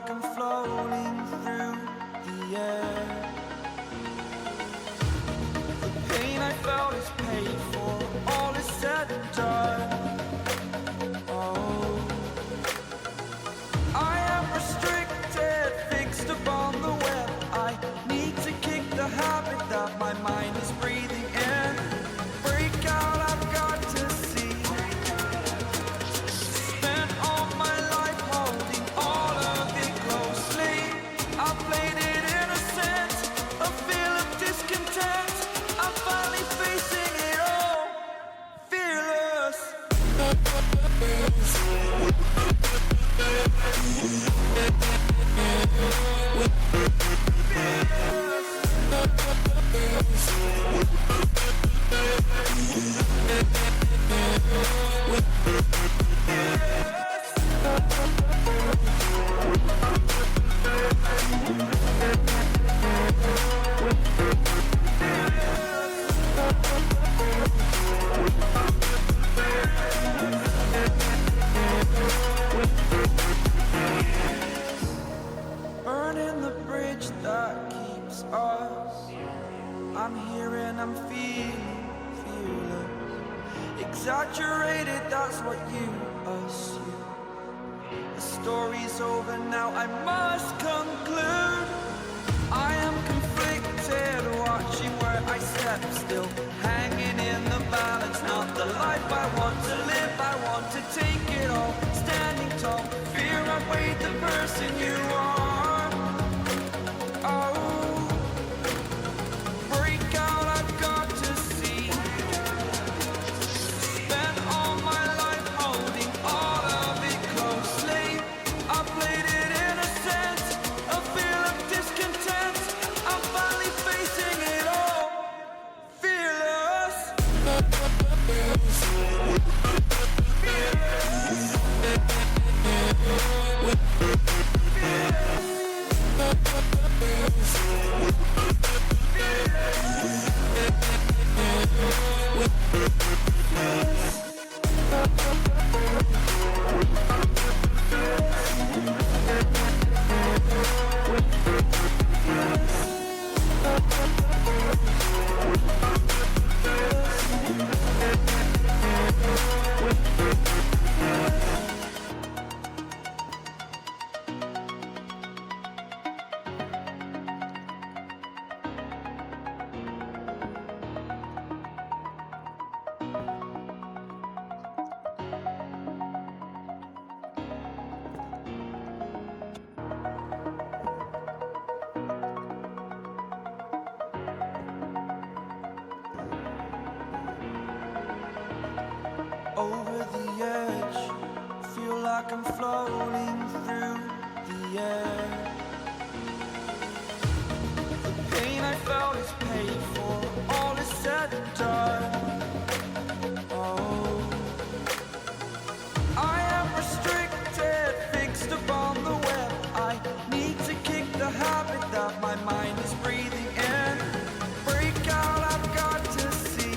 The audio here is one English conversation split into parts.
like I'm floating through the air. The pain I felt is paid for, all is said and done. Oh, I am restricted, fixed upon the web. I need to kick the habit that my mind is breathing in. Break out, I've got to see. Spent all my life holding all of it closely. I played it innocent, a feel of discontent. I'm finally facing it all, fearless. Burning the bridge that keeps us. I'm here and I'm feeling fearless. Exaggerated, that's what you assume. The story's over now, I must conclude. I am conflicted, watching where I step still, hanging in the balance. Not the life I want to live, I want to take it all. Standing tall, fear outweighed the person you are. Oh, break out, I've got to see. Spent all my life holding all of it closely. I played it innocent, a feel of discontent. I'm finally facing it all, fearless. Over the edge, feel like I'm floating through the air. The pain I felt is paid for, all is said and done. Oh, I am restricted, fixed upon the web. I need to kick the habit that my mind is breathing in. Break out, I've got to see.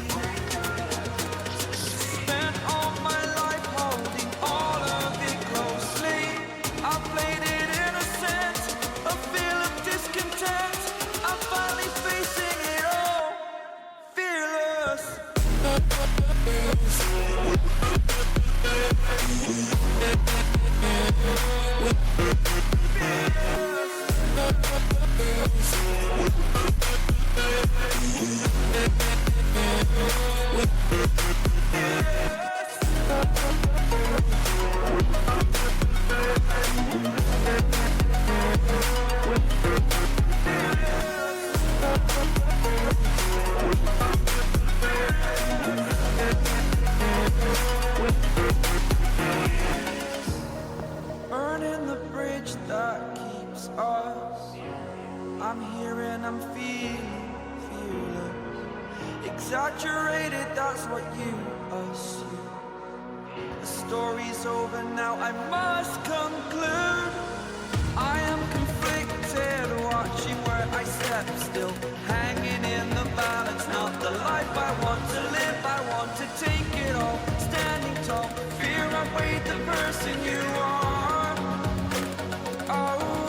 Spent all my life holding all of it closely. I played it innocent, a feel of discontent. I'm finally facing it all, fearless. Burning the bridge that keeps us. I'm here and I'm feeling fearless. Exaggerated, that's what you assume. The story's over now, I must conclude. I am conflicted, watching where I step still, hanging in the balance. Not the life I want to live, I want to take it all. Standing tall, fear outweighed the person you are. Oh,